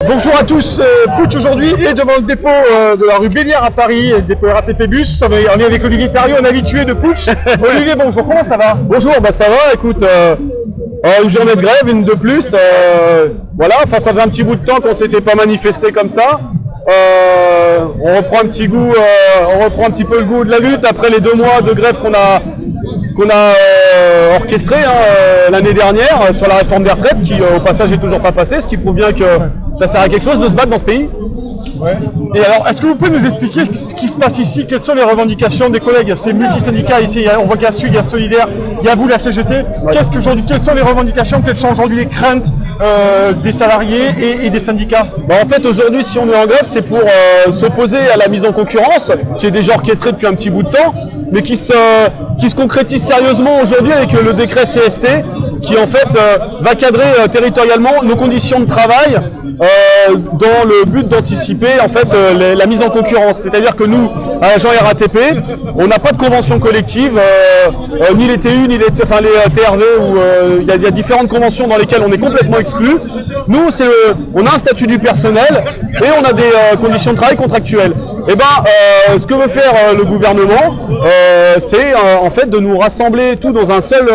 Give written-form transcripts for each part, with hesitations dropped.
Bonjour à tous, Putsch aujourd'hui est devant le dépôt de la rue Béliard à Paris, le dépôt RATP Bus. On est avec Olivier Thériault, un habitué de Putsch. Olivier, bonjour, comment ça va? Bonjour, ça va, écoute, une journée de grève, une de plus, voilà, enfin ça fait un petit bout de temps qu'on s'était pas manifesté comme ça. On reprend un petit goût, on reprend un petit peu le goût de la lutte après les 2 mois de grève qu'on a orchestré l'année dernière sur la réforme des retraites qui au passage est toujours pas passée, ce qui prouve bien que ça sert à quelque chose de se battre dans ce pays. Ouais. Et alors, est-ce que vous pouvez nous expliquer ce qui se passe ici? Quelles sont les revendications des collègues? C'est multi-syndicats ici, on voit qu'il y a Sud, il y a Solidaire, il y a vous, la CGT. Ouais. Quelles sont les revendications? Quelles sont aujourd'hui les craintes des salariés et des syndicats? En fait, aujourd'hui, si on est en grève, c'est pour s'opposer à la mise en concurrence, qui est déjà orchestrée depuis un petit bout de temps, mais qui se concrétise sérieusement aujourd'hui avec le décret CST, qui en fait va cadrer territorialement nos conditions de travail dans le but d'anticiper en fait la mise en concurrence. C'est-à-dire que nous, à l'agent RATP, on n'a pas de convention collective, ni les TU, ni les TRV, où il y a différentes conventions dans lesquelles on est complètement exclu. Nous, on a un statut du personnel et on a des conditions de travail contractuelles. Et ce que veut faire le gouvernement, c'est en fait de nous rassembler tout dans un seul,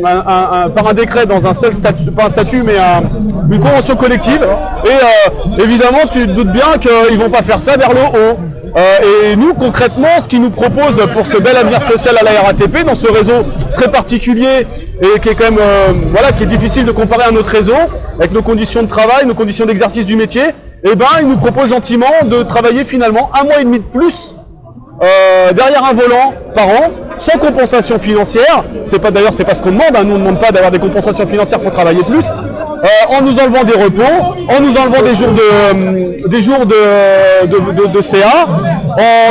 par un décret, dans un seul statut, pas un statut, mais une convention collective. Et évidemment, tu te doutes bien qu'ils vont pas faire ça vers le haut. Et nous, concrètement, ce qu'ils nous proposent pour ce bel avenir social à la RATP, dans ce réseau très particulier et qui est quand même, qui est difficile de comparer à notre réseau, avec nos conditions de travail, nos conditions d'exercice du métier, ils nous proposent gentiment de travailler finalement 1 mois et demi de plus derrière un volant par an, sans compensation financière. C'est pas ce qu'on demande, nous on ne demande pas d'avoir des compensations financières pour travailler plus, en nous enlevant des repos, en nous enlevant des jours de CA,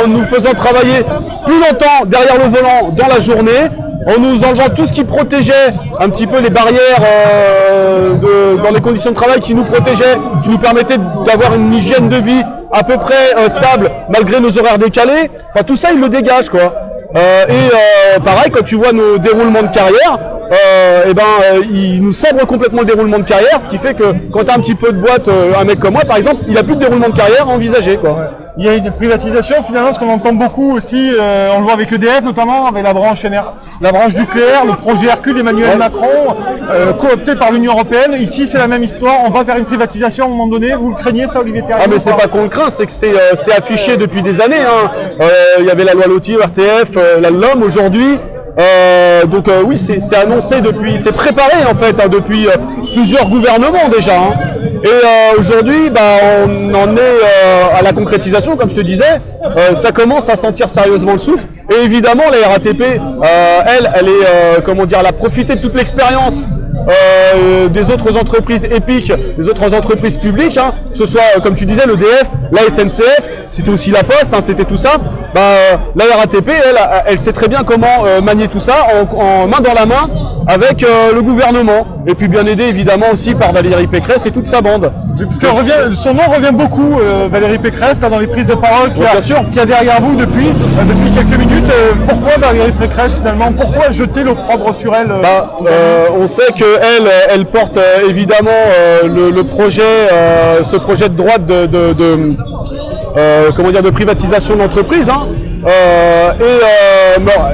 en nous faisant travailler plus longtemps derrière le volant dans la journée, en nous enlevant tout ce qui protégeait un petit peu les barrières dans les conditions de travail qui nous protégeaient, qui nous permettaient d'avoir une hygiène de vie à peu près stable malgré nos horaires décalés. Enfin tout ça ils le dégagent quoi. Pareil, quand tu vois nos déroulements de carrière, ils nous sabrent complètement le déroulement de carrière, ce qui fait que quand tu as un petit peu de boîte, un mec comme moi par exemple, il n'a plus de déroulement de carrière envisagé quoi. Ouais. Il y a une privatisation finalement, ce qu'on entend beaucoup aussi, on le voit avec EDF notamment, avec la branche nucléaire, le projet Hercule d'Emmanuel Macron, coopté par l'Union Européenne. Ici c'est la même histoire, on va vers une privatisation à un moment donné. Vous le craignez ça, Olivier Thériault? Ah mais c'est pas qu'on le craint, c'est que c'est affiché depuis des années. Il y avait la loi Lotti, RTF, la LOM aujourd'hui. Oui, c'est annoncé depuis, c'est préparé en fait depuis plusieurs gouvernements déjà. Et aujourd'hui, on en est à la concrétisation, comme je te disais. Ça commence à sentir sérieusement le souffle. Et évidemment, la RATP, elle est, elle a profité de toute l'expérience des autres entreprises épiques, des autres entreprises publiques, que ce soit, comme tu disais, l'EDF, la SNCF, c'était aussi la Poste, c'était tout ça. La RATP, elle sait très bien comment manier tout ça en main dans la main avec le gouvernement. Et puis bien aidé évidemment aussi par Valérie Pécresse et toute sa bande. Parce que son nom revient beaucoup, Valérie Pécresse, dans les prises de parole qu'il y a derrière vous depuis quelques minutes. Pourquoi Valérie Pécresse finalement? Pourquoi jeter l'opprobre sur elle? On sait qu'elle porte évidemment le projet, ce projet de droite de privatisation d'entreprise.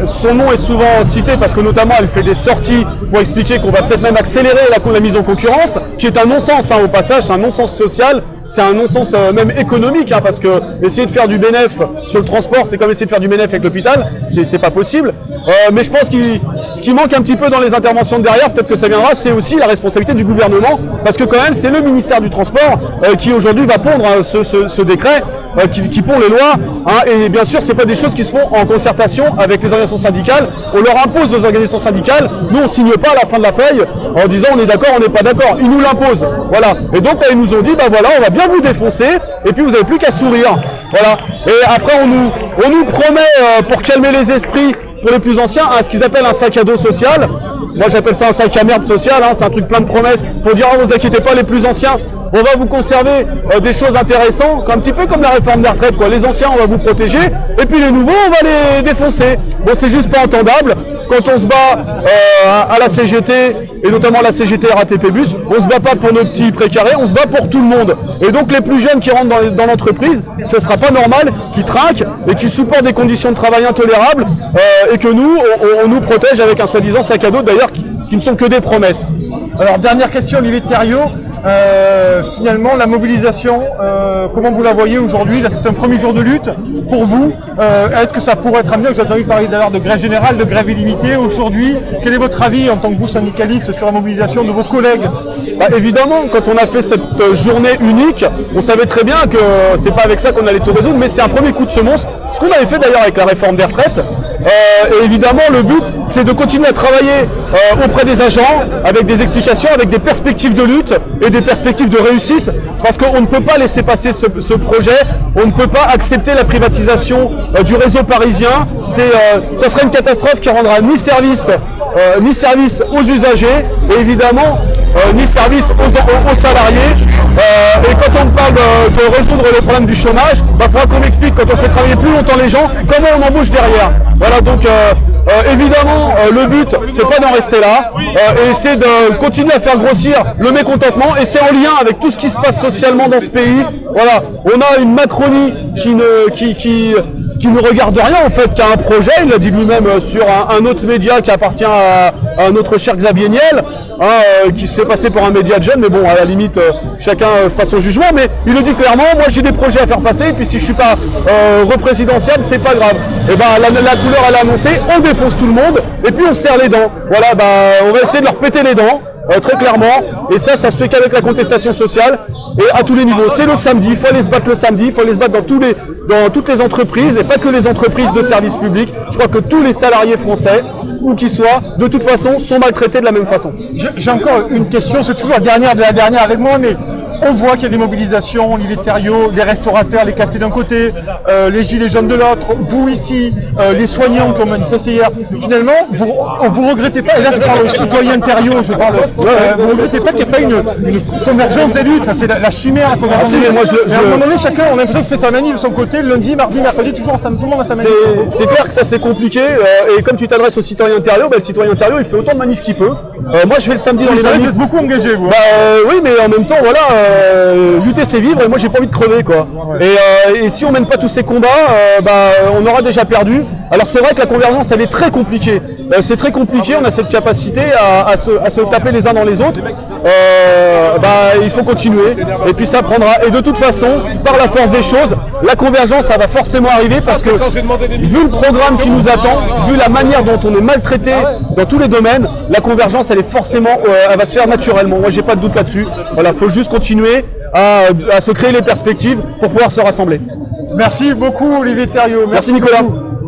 Son nom est souvent cité parce que notamment elle fait des sorties pour expliquer qu'on va peut-être même accélérer la mise en concurrence, qui est un non-sens au passage, c'est un non-sens social, c'est un non-sens même économique, parce que essayer de faire du bénéf sur le transport, c'est comme essayer de faire du bénéf avec l'hôpital, c'est pas possible. Mais je pense ce qui manque un petit peu dans les interventions de derrière, peut-être que ça viendra, c'est aussi la responsabilité du gouvernement, parce que quand même c'est le ministère du Transport qui aujourd'hui va pondre ce décret, qui pond les lois, et bien sûr c'est pas des choses qui se font en concertation avec les organisations syndicales. On leur impose aux organisations syndicales, nous on signe pas à la fin de la feuille en disant on est d'accord, on n'est pas d'accord, ils nous l'imposent, voilà. Et donc ils nous ont dit on va bien vous défoncer et puis vous n'avez plus qu'à sourire, voilà. Et après on nous promet pour calmer les esprits pour les plus anciens ce qu'ils appellent un sac à dos social. Moi j'appelle ça un sac à merde social, c'est un truc plein de promesses pour dire vous inquiétez pas les plus anciens, on va vous conserver des choses intéressantes, un petit peu comme la réforme des retraites, Les anciens on va vous protéger et puis les nouveaux on va les défoncer. Bon c'est juste pas entendable. quand on se bat à la CGT, et notamment la CGT RATP Bus, on se bat pas pour nos petits précarés, on se bat pour tout le monde. Et donc les plus jeunes qui rentrent dans l'entreprise, ce ne sera pas normal qu'ils trinquent et qu'ils supportent des conditions de travail intolérables et que nous, on nous protège avec un soi-disant sac à dos, d'ailleurs, qui ne sont que des promesses. Alors, dernière question, Olivier Thériault. Finalement, la mobilisation, comment vous la voyez aujourd'hui? Là, c'est un premier jour de lutte pour vous. Est-ce que ça pourrait être amené? Vous avez entendu parler d'ailleurs de grève générale, de grève illimitée. Aujourd'hui, quel est votre avis en tant que vous syndicaliste sur la mobilisation de vos collègues? Évidemment, quand on a fait cette journée unique, on savait très bien que c'est pas avec ça qu'on allait tout résoudre, mais c'est un premier coup de semonce. Ce qu'on avait fait d'ailleurs avec la réforme des retraites. Et évidemment, le but, c'est de continuer à travailler auprès des agents, avec des explications, avec des perspectives de lutte et des perspectives de réussite, parce qu'on ne peut pas laisser passer ce projet, on ne peut pas accepter la privatisation du réseau parisien. Ça serait une catastrophe qui rendra ni service aux usagers, et évidemment ni service aux salariés. Et quand on parle de résoudre le problème du chômage, il faudra qu'on m'explique, quand on fait travailler plus longtemps les gens, comment on embauche derrière. Voilà, donc évidemment, le but, c'est pas d'en rester là, et c'est de continuer à faire grossir le mécontentement, et c'est en lien avec tout ce qui se passe socialement dans ce pays. Voilà, on a une Macronie qui ne regarde rien en fait, qui a un projet, il l'a dit lui-même sur un autre média qui appartient à notre cher Xavier Niel, qui se fait passer pour un média de jeunes, mais bon, à la limite, chacun fera son jugement, mais il le dit clairement, moi j'ai des projets à faire passer, et puis si je suis pas représidentiable, c'est pas grave. Et la couleur elle est annoncée, on défonce tout le monde, et puis on serre les dents. Voilà, on va essayer de leur péter les dents. Très clairement, et ça se fait qu'avec la contestation sociale et à tous les niveaux. C'est le samedi, il faut aller se battre le samedi, il faut aller se battre dans toutes les entreprises, et pas que les entreprises de services publics. Je crois que tous les salariés français, où qu'ils soient, de toute façon, sont maltraités de la même façon. J'ai encore une question, c'est toujours la dernière de la dernière avec moi, mais on voit qu'il y a des mobilisations, Olivier Thériault, les restaurateurs, les castés d'un côté, les gilets jaunes de l'autre, vous ici, les soignants qui ont manifesté hier. Finalement, vous regrettez pas, et là je parle aux citoyens Thériault, vous regrettez pas qu'il n'y ait pas une convergence des luttes, c'est la chimère, la convergence des luttes. À un moment donné, chacun, on a l'impression qu'il fait sa manif de son côté, lundi, mardi, mercredi, toujours tout le monde a sa manif. C'est clair que ça c'est compliqué, et comme tu t'adresses au citoyen Thériault, le citoyen Thériault il fait autant de manifs qu'il peut. Moi je fais le samedi dans les manifs. Vous êtes beaucoup engagé, vous. Oui, mais en même temps, voilà, lutter c'est vivre, et moi j'ai pas envie de crever, quoi. Et si on mène pas tous ces combats, on aura déjà perdu. Alors c'est vrai que la convergence elle est très compliquée. C'est très compliqué, on a cette capacité à se taper les uns dans les autres. Il faut continuer, et puis ça prendra. Et de toute façon, par la force des choses, la convergence ça va forcément arriver, parce que vu le programme qui nous attend, vu la manière dont on est maltraité dans tous les domaines, la convergence elle est forcément, elle va se faire naturellement. Moi j'ai pas de doute là-dessus. Voilà, faut juste continuer à se créer les perspectives pour pouvoir se rassembler. Merci beaucoup Olivier Thériault. Merci Nicolas.